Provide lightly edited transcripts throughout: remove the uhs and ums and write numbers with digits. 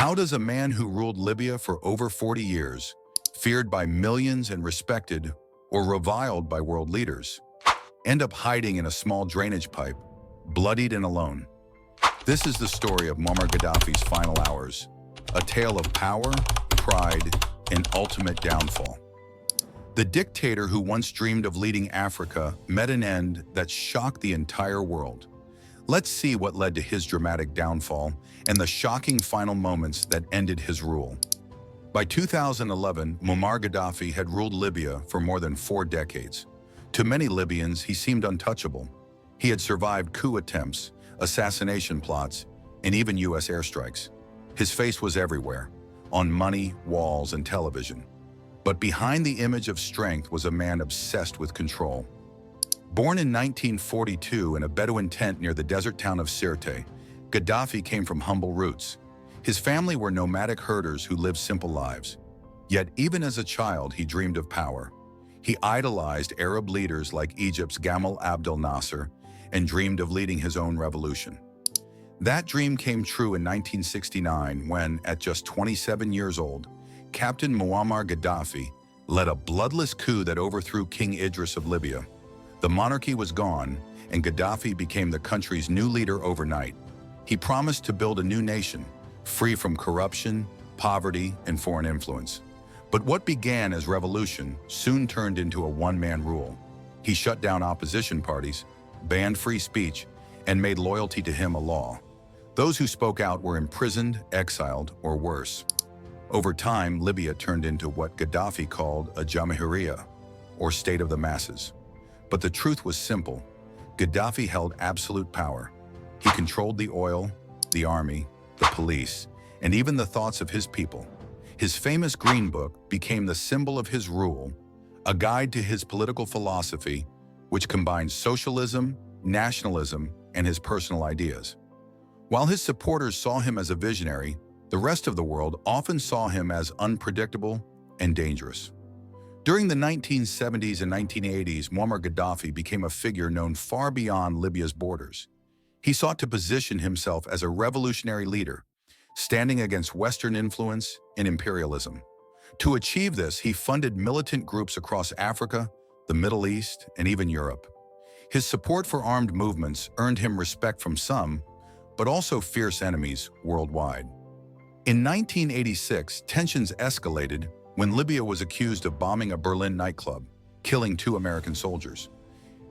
How does a man who ruled Libya for over 40 years, feared by millions and respected or reviled by world leaders, end up hiding in a small drainage pipe, bloodied and alone? This is the story of Muammar Gaddafi's final hours, a tale of power, pride, and ultimate downfall. The dictator who once dreamed of leading Africa met an end that shocked the entire world. Let's see what led to his dramatic downfall and the shocking final moments that ended his rule. By 2011, Muammar Gaddafi had ruled Libya for more than 4 decades. To many Libyans, he seemed untouchable. He had survived coup attempts, assassination plots, and even U.S. airstrikes. His face was everywhere, on money, walls, and television. But behind the image of strength was a man obsessed with control. Born in 1942 in a Bedouin tent near the desert town of Sirte, Gaddafi came from humble roots. His family were nomadic herders who lived simple lives. Yet even as a child, he dreamed of power. He idolized Arab leaders like Egypt's Gamal Abdel Nasser and dreamed of leading his own revolution. That dream came true in 1969 when, at just 27 years old, Captain Muammar Gaddafi led a bloodless coup that overthrew King Idris of Libya. The monarchy was gone, and Gaddafi became the country's new leader overnight. He promised to build a new nation, free from corruption, poverty, and foreign influence. But what began as revolution soon turned into a one-man rule. He shut down opposition parties, banned free speech, and made loyalty to him a law. Those who spoke out were imprisoned, exiled, or worse. Over time, Libya turned into what Gaddafi called a jamahiriya, or state of the masses. But the truth was simple. Gaddafi held absolute power. He controlled the oil, the army, the police, and even the thoughts of his people. His famous Green Book became the symbol of his rule, a guide to his political philosophy, which combined socialism, nationalism, and his personal ideas. While his supporters saw him as a visionary, the rest of the world often saw him as unpredictable and dangerous. During the 1970s and 1980s, Muammar Gaddafi became a figure known far beyond Libya's borders. He sought to position himself as a revolutionary leader, standing against Western influence and imperialism. To achieve this, he funded militant groups across Africa, the Middle East, and even Europe. His support for armed movements earned him respect from some, but also fierce enemies worldwide. In 1986, tensions escalated when Libya was accused of bombing a Berlin nightclub, killing 2 American soldiers.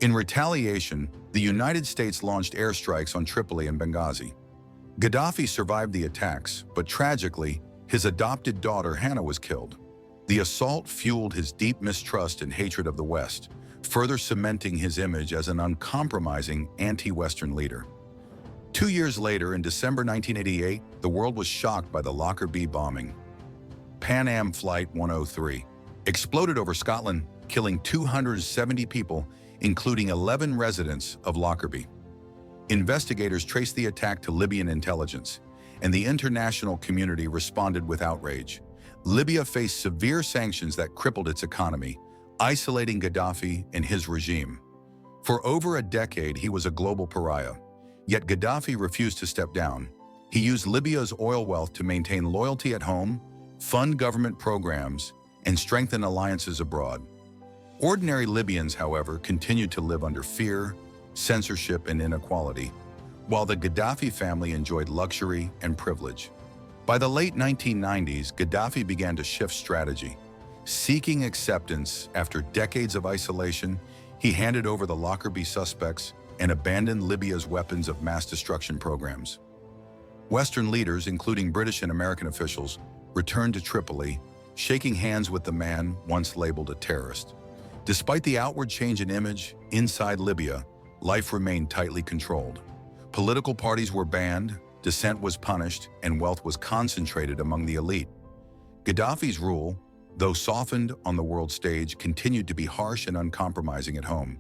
In retaliation, the United States launched airstrikes on Tripoli and Benghazi. Gaddafi survived the attacks, but tragically, his adopted daughter Hannah was killed. The assault fueled his deep mistrust and hatred of the West, further cementing his image as an uncompromising anti-Western leader. 2 years later, in December 1988, the world was shocked by the Lockerbie bombing. Pan Am Flight 103 exploded over Scotland, killing 270 people, including 11 residents of Lockerbie. Investigators traced the attack to Libyan intelligence, and the international community responded with outrage. Libya faced severe sanctions that crippled its economy, isolating Gaddafi and his regime. For over a decade, he was a global pariah. Yet Gaddafi refused to step down. He used Libya's oil wealth to maintain loyalty at home, fund government programs, and strengthen alliances abroad. Ordinary Libyans, however, continued to live under fear, censorship, and inequality, while the Gaddafi family enjoyed luxury and privilege. By the late 1990s, Gaddafi began to shift strategy. Seeking acceptance after decades of isolation, he handed over the Lockerbie suspects and abandoned Libya's weapons of mass destruction programs. Western leaders, including British and American officials, returned to Tripoli, shaking hands with the man once labeled a terrorist. Despite the outward change in image, inside Libya, life remained tightly controlled. Political parties were banned, dissent was punished, and wealth was concentrated among the elite. Gaddafi's rule, though softened on the world stage, continued to be harsh and uncompromising at home.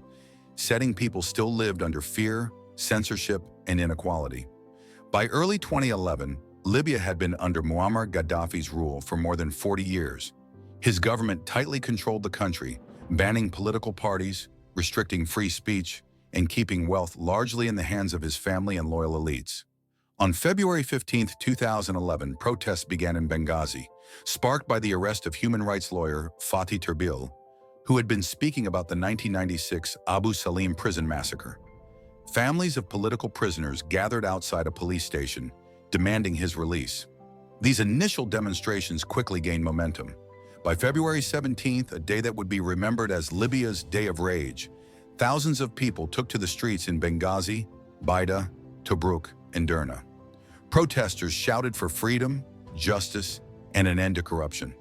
Setting people still lived under fear, censorship, and inequality. By early 2011, Libya had been under Muammar Gaddafi's rule for more than 40 years. His government tightly controlled the country, banning political parties, restricting free speech, and keeping wealth largely in the hands of his family and loyal elites. On February 15, 2011, protests began in Benghazi, sparked by the arrest of human rights lawyer Fatih Terbil, who had been speaking about the 1996 Abu Salim prison massacre. Families of political prisoners gathered outside a police station, demanding his release. These initial demonstrations quickly gained momentum. By February 17th, a day that would be remembered as Libya's Day of Rage, thousands of people took to the streets in Benghazi, Baida, Tobruk, and Derna. Protesters shouted for freedom, justice, and an end to corruption.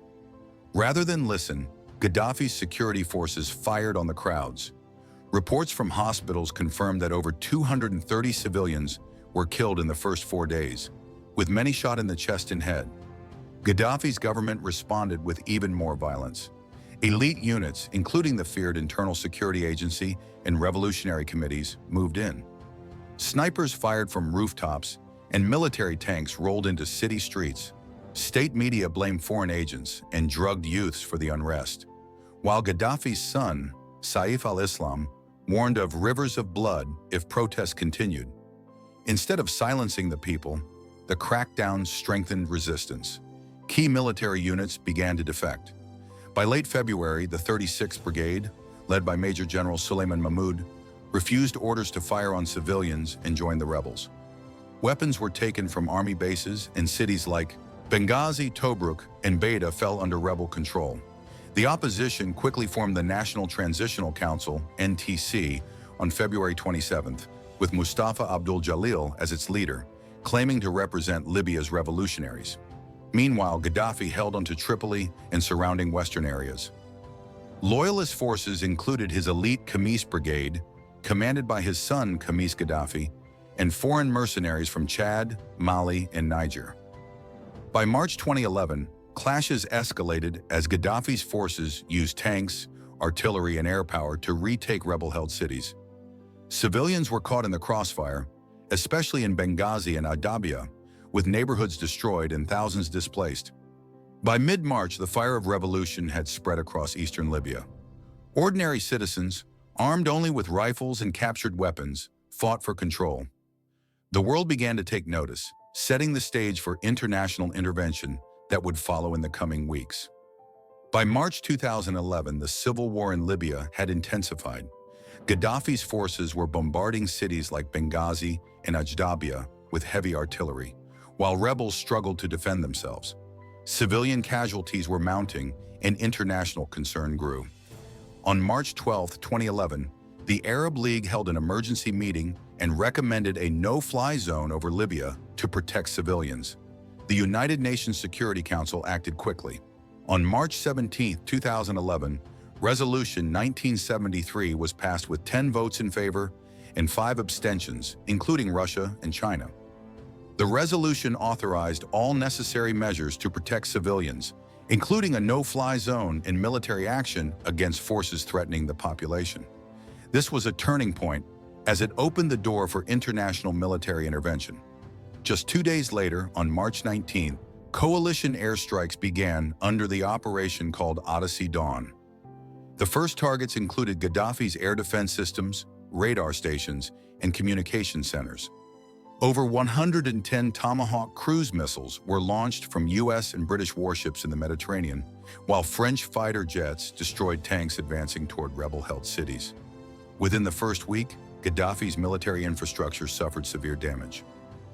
Rather than listen, Gaddafi's security forces fired on the crowds. Reports from hospitals confirmed that over 230 civilians were killed in the first 4 days, with many shot in the chest and head. Gaddafi's government responded with even more violence. Elite units, including the feared Internal Security Agency and revolutionary committees, moved in. Snipers fired from rooftops, and military tanks rolled into city streets. State media blamed foreign agents and drugged youths for the unrest, while Gaddafi's son, Saif al-Islam, warned of rivers of blood if protests continued. Instead of silencing the people, the crackdown strengthened resistance. Key military units began to defect. By late February, the 36th Brigade, led by Major General Suleiman Mahmoud, refused orders to fire on civilians and joined the rebels. Weapons were taken from army bases, and cities like Benghazi, Tobruk, and Baida fell under rebel control. The opposition quickly formed the National Transitional Council, NTC, on February 27th, with Mustafa Abdul Jalil as its leader, claiming to represent Libya's revolutionaries. Meanwhile, Gaddafi held onto Tripoli and surrounding western areas. Loyalist forces included his elite Khamis Brigade, commanded by his son Khamis Gaddafi, and foreign mercenaries from Chad, Mali, and Niger. By March 2011, clashes escalated as Gaddafi's forces used tanks, artillery, and air power to retake rebel-held cities. Civilians were caught in the crossfire, especially in Benghazi and Adabia, with neighborhoods destroyed and thousands displaced. By mid-March, the fire of revolution had spread across eastern Libya. Ordinary citizens, armed only with rifles and captured weapons, fought for control. The world began to take notice, setting the stage for international intervention that would follow in the coming weeks. By March 2011, the civil war in Libya had intensified. Gaddafi's forces were bombarding cities like Benghazi and Ajdabiya with heavy artillery, while rebels struggled to defend themselves. Civilian casualties were mounting, and international concern grew. On March 12, 2011, the Arab League held an emergency meeting and recommended a no-fly zone over Libya to protect civilians. The United Nations Security Council acted quickly. On March 17, 2011, Resolution 1973 was passed with 10 votes in favor and 5 abstentions, including Russia and China. The resolution authorized all necessary measures to protect civilians, including a no-fly zone and military action against forces threatening the population. This was a turning point as it opened the door for international military intervention. Just 2 days later, on March 19, coalition airstrikes began under the operation called Odyssey Dawn. The first targets included Gaddafi's air defense systems, radar stations, and communication centers. Over 110 Tomahawk cruise missiles were launched from U.S. and British warships in the Mediterranean, while French fighter jets destroyed tanks advancing toward rebel-held cities. Within the first week, Gaddafi's military infrastructure suffered severe damage.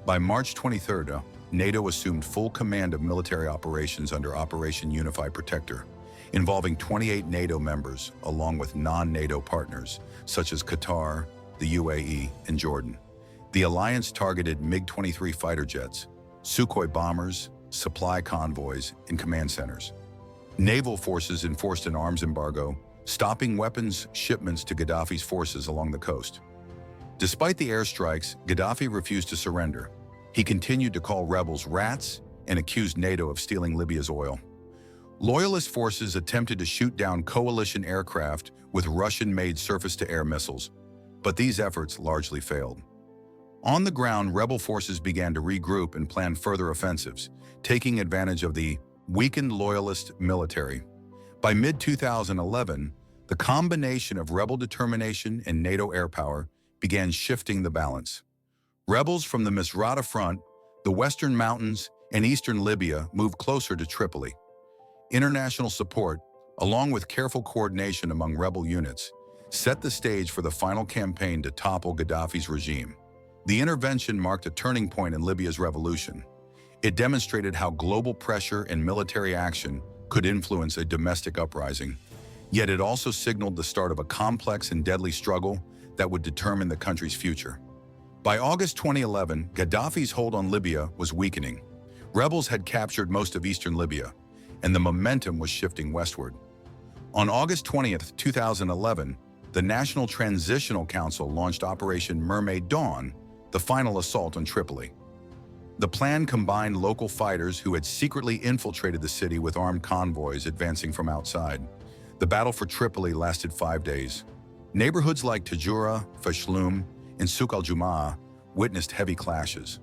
By March 23, NATO assumed full command of military operations under Operation Unified Protector, involving 28 NATO members along with non-NATO partners, such as Qatar, the UAE, and Jordan. The alliance targeted MiG-23 fighter jets, Sukhoi bombers, supply convoys, and command centers. Naval forces enforced an arms embargo, stopping weapons shipments to Gaddafi's forces along the coast. Despite the airstrikes, Gaddafi refused to surrender. He continued to call rebels rats and accused NATO of stealing Libya's oil. Loyalist forces attempted to shoot down coalition aircraft with Russian-made surface-to-air missiles, but these efforts largely failed. On the ground, rebel forces began to regroup and plan further offensives, taking advantage of the weakened loyalist military. By mid-2011, the combination of rebel determination and NATO air power began shifting the balance. Rebels from the Misrata front The western mountains and eastern Libya moved closer to Tripoli. International support, along with careful coordination among rebel units, set the stage for the final campaign to topple Gaddafi's regime. The intervention marked a turning point in Libya's revolution. It demonstrated how global pressure and military action could influence a domestic uprising, yet it also signaled the start of a complex and deadly struggle that would determine the country's future. By August 2011, Gaddafi's hold on Libya was weakening. Rebels had captured most of eastern Libya, and the momentum was shifting westward. On August 20th, 2011, the National Transitional Council launched Operation Mermaid Dawn, the final assault on Tripoli. The plan combined local fighters who had secretly infiltrated the city with armed convoys advancing from outside. The battle for Tripoli lasted 5 days. Neighborhoods like Tajura, Fashloom, and Souk al-Jum'ah witnessed heavy clashes.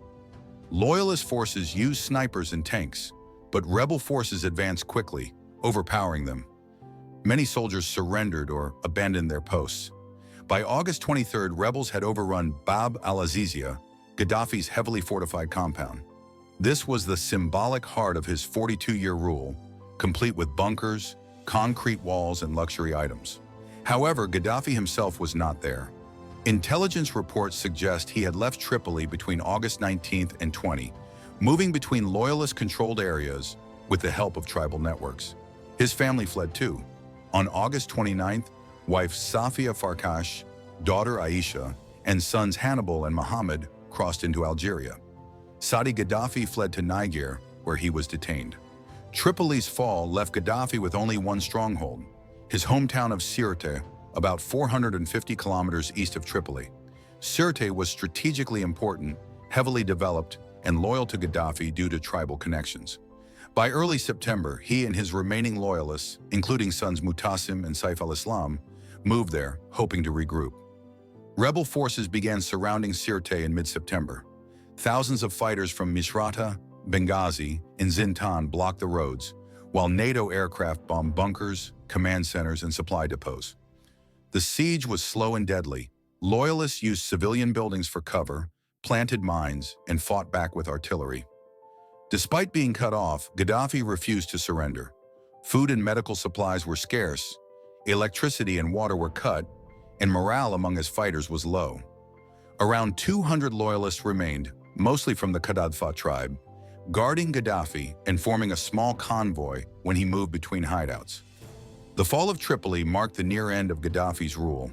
Loyalist forces used snipers and tanks, but rebel forces advanced quickly, overpowering them. Many soldiers surrendered or abandoned their posts. By August 23rd, rebels had overrun Bab al-Azizia, Gaddafi's heavily fortified compound. This was the symbolic heart of his 42-year rule, complete with bunkers, concrete walls, and luxury items. However, Gaddafi himself was not there. Intelligence reports suggest he had left Tripoli between August 19th and 20, moving between loyalist-controlled areas with the help of tribal networks. His family fled too. On August 29th, wife Safia Farkash, daughter Aisha, and sons Hannibal and Mohammed crossed into Algeria. Saadi Gaddafi fled to Niger, where he was detained. Tripoli's fall left Gaddafi with only one stronghold, his hometown of Sirte, about 450 kilometers east of Tripoli. Sirte was strategically important, heavily developed, and loyal to Gaddafi due to tribal connections. By early September, he and his remaining loyalists, including sons Mutassim and Saif al-Islam, moved there, hoping to regroup. Rebel forces began surrounding Sirte in mid-September. Thousands of fighters from Misrata, Benghazi, and Zintan blocked the roads, while NATO aircraft bombed bunkers, command centers, and supply depots. The siege was slow and deadly. Loyalists used civilian buildings for cover, planted mines, and fought back with artillery. Despite being cut off, Gaddafi refused to surrender. Food and medical supplies were scarce, electricity and water were cut, and morale among his fighters was low. Around 200 loyalists remained, mostly from the Gaddafi tribe, guarding Gaddafi and forming a small convoy when he moved between hideouts. The fall of Tripoli marked the near end of Gaddafi's rule,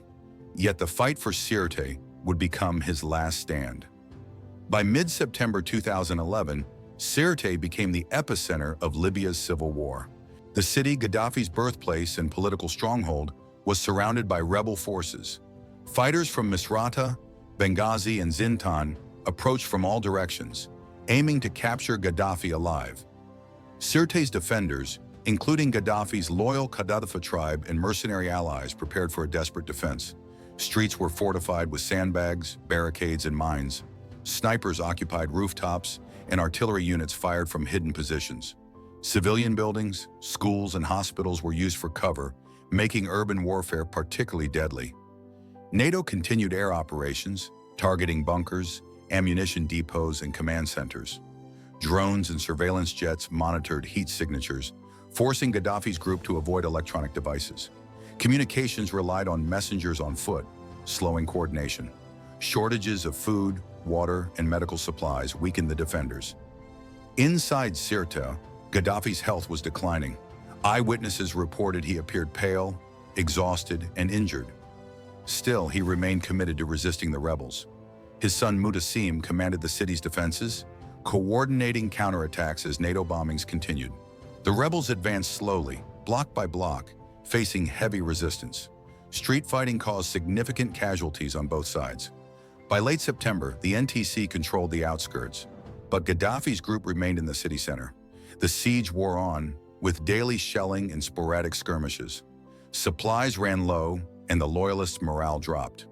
yet the fight for Sirte would become his last stand. By mid-September 2011, Sirte became the epicenter of Libya's civil war. The city, Gaddafi's birthplace and political stronghold, was surrounded by rebel forces. Fighters from Misrata, Benghazi, and Zintan approached from all directions, aiming to capture Gaddafi alive. Sirte's defenders, including Gaddafi's loyal Gaddafi tribe and mercenary allies, prepared for a desperate defense. Streets were fortified with sandbags, barricades, and mines. Snipers occupied rooftops, and artillery units fired from hidden positions. Civilian buildings, schools, and hospitals were used for cover, making urban warfare particularly deadly. NATO continued air operations, targeting bunkers, ammunition depots, and command centers. Drones and surveillance jets monitored heat signatures, forcing Gaddafi's group to avoid electronic devices. Communications relied on messengers on foot, slowing coordination. Shortages of food, water, and medical supplies weakened the defenders. Inside Sirte, Gaddafi's health was declining. Eyewitnesses reported he appeared pale, exhausted, and injured. Still, he remained committed to resisting the rebels. His son Mutassim commanded the city's defenses, coordinating counterattacks as NATO bombings continued. The rebels advanced slowly, block by block, facing heavy resistance. Street fighting caused significant casualties on both sides. By late September, the NTC controlled the outskirts, but Gaddafi's group remained in the city center. The siege wore on, with daily shelling and sporadic skirmishes. Supplies ran low, and the loyalists' morale dropped.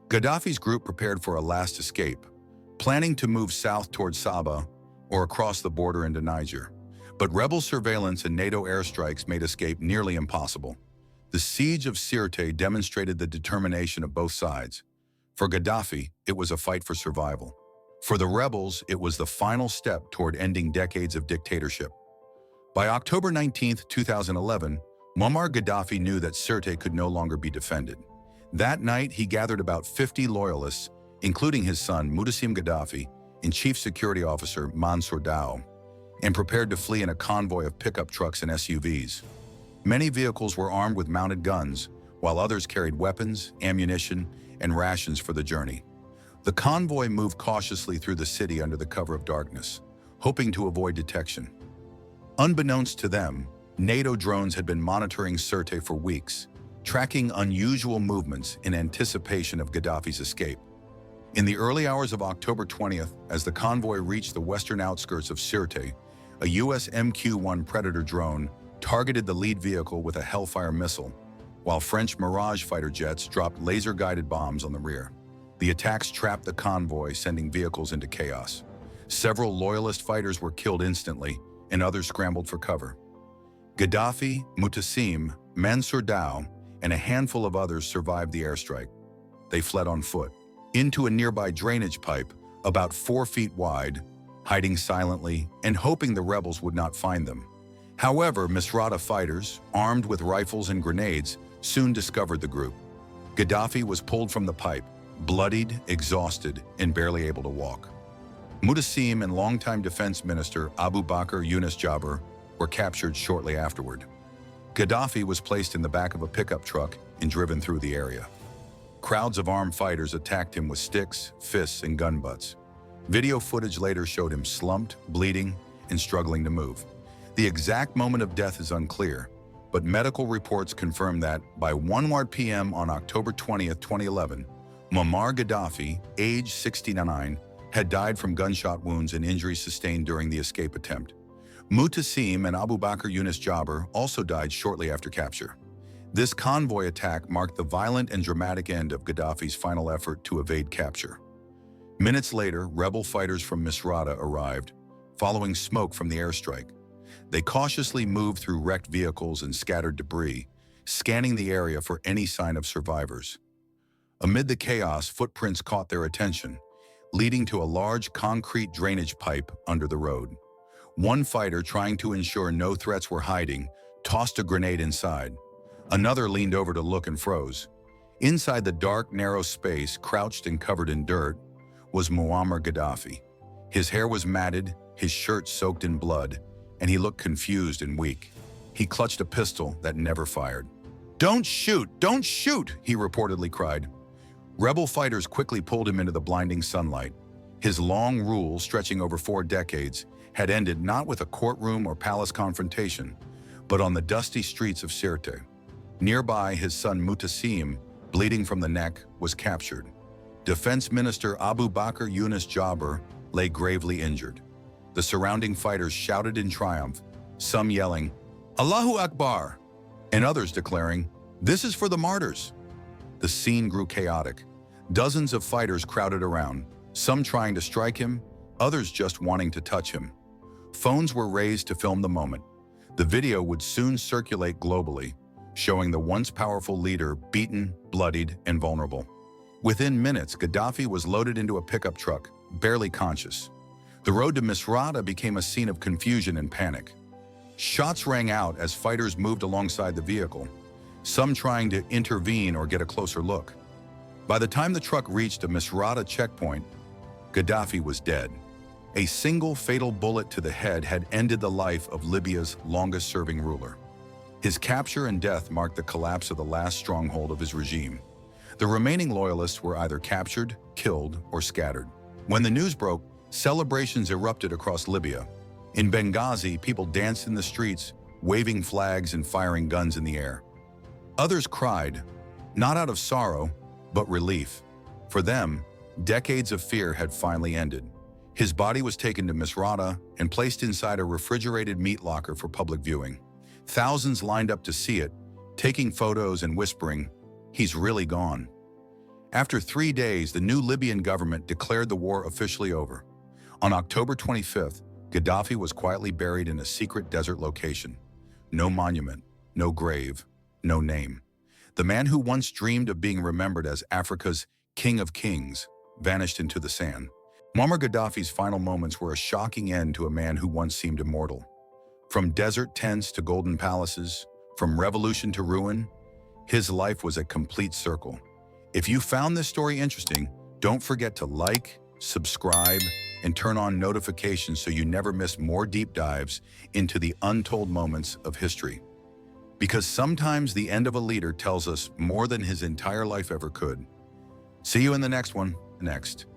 Gaddafi's group prepared for a last escape, planning to move south toward Saba or across the border into Niger. But rebel surveillance and NATO airstrikes made escape nearly impossible. The siege of Sirte demonstrated the determination of both sides. For Gaddafi, it was a fight for survival. For the rebels, it was the final step toward ending decades of dictatorship. By October 19, 2011, Muammar Gaddafi knew that Sirte could no longer be defended. That night, he gathered about 50 loyalists, including his son, Muammar Gaddafi, and Chief Security Officer Mansour Dao, and prepared to flee in a convoy of pickup trucks and SUVs. Many vehicles were armed with mounted guns, while others carried weapons, ammunition, and rations for the journey. The convoy moved cautiously through the city under the cover of darkness, hoping to avoid detection. Unbeknownst to them, NATO drones had been monitoring Sirte for weeks, tracking unusual movements in anticipation of Gaddafi's escape. In the early hours of October 20th, as the convoy reached the western outskirts of Sirte, a U.S. MQ-1 Predator drone targeted the lead vehicle with a Hellfire missile, while French Mirage fighter jets dropped laser-guided bombs on the rear. The attacks trapped the convoy, sending vehicles into chaos. Several loyalist fighters were killed instantly, and others scrambled for cover. Gaddafi, Muammar, Mansour Dao, and a handful of others survived the airstrike. They fled on foot into a nearby drainage pipe about 4 feet wide, hiding silently and hoping the rebels would not find them. However, Misrata fighters, armed with rifles and grenades, soon discovered the group. Gaddafi was pulled from the pipe, bloodied, exhausted, and barely able to walk. Muammar and longtime defense minister Abu Bakr Yunus Jabr were captured shortly afterward. Gaddafi was placed in the back of a pickup truck and driven through the area. Crowds of armed fighters attacked him with sticks, fists, and gun butts. Video footage later showed him slumped, bleeding, and struggling to move. The exact moment of death is unclear, but medical reports confirm that by 1 p.m. on October 20, 2011, Muammar Gaddafi, age 69, had died from gunshot wounds and injuries sustained during the escape attempt. Muammar and Abu Bakr Yunus Jabr also died shortly after capture. This convoy attack marked the violent and dramatic end of Gaddafi's final effort to evade capture. Minutes later, rebel fighters from Misrata arrived, following smoke from the airstrike. They cautiously moved through wrecked vehicles and scattered debris, scanning the area for any sign of survivors. Amid the chaos, footprints caught their attention, leading to a large concrete drainage pipe under the road. One fighter, trying to ensure no threats were hiding, tossed a grenade inside. Another leaned over to look and froze. Inside the dark, narrow space, crouched and covered in dirt, was Muammar Gaddafi. His hair was matted, his shirt soaked in blood, and he looked confused and weak. He clutched a pistol that never fired. "Don't shoot! Don't shoot!" he reportedly cried. Rebel fighters quickly pulled him into the blinding sunlight. His long rule, stretching over 4 decades, had ended not with a courtroom or palace confrontation, but on the dusty streets of Sirte. Nearby, his son Muammar, bleeding from the neck, was captured. Defense Minister Abu Bakr Yunus Jabr lay gravely injured. The surrounding fighters shouted in triumph, some yelling, "Allahu Akbar," and others declaring, "This is for the martyrs." The scene grew chaotic. Dozens of fighters crowded around, some trying to strike him, others just wanting to touch him. Phones were raised to film the moment. The video would soon circulate globally, showing the once powerful leader beaten, bloodied, and vulnerable. Within minutes, Gaddafi was loaded into a pickup truck, barely conscious. The road to Misrata became a scene of confusion and panic. Shots rang out as fighters moved alongside the vehicle, some trying to intervene or get a closer look. By the time the truck reached a Misrata checkpoint, Gaddafi was dead. A single fatal bullet to the head had ended the life of Libya's longest-serving ruler. His capture and death marked the collapse of the last stronghold of his regime. The remaining loyalists were either captured, killed, or scattered. When the news broke, celebrations erupted across Libya. In Benghazi, people danced in the streets, waving flags and firing guns in the air. Others cried, not out of sorrow, but relief. For them, decades of fear had finally ended. His body was taken to Misrata and placed inside a refrigerated meat locker for public viewing. Thousands lined up to see it, taking photos and whispering, "He's really gone." After 3 days, the new Libyan government declared the war officially over. On October 25th, Gaddafi was quietly buried in a secret desert location. No monument, no grave, no name. The man who once dreamed of being remembered as Africa's King of Kings vanished into the sand. Muammar Gaddafi's final moments were a shocking end to a man who once seemed immortal. From desert tents to golden palaces, from revolution to ruin, his life was a complete circle. If you found this story interesting, don't forget to like, subscribe, and turn on notifications so you never miss more deep dives into the untold moments of history. Because sometimes the end of a leader tells us more than his entire life ever could. See you in the next one. Next.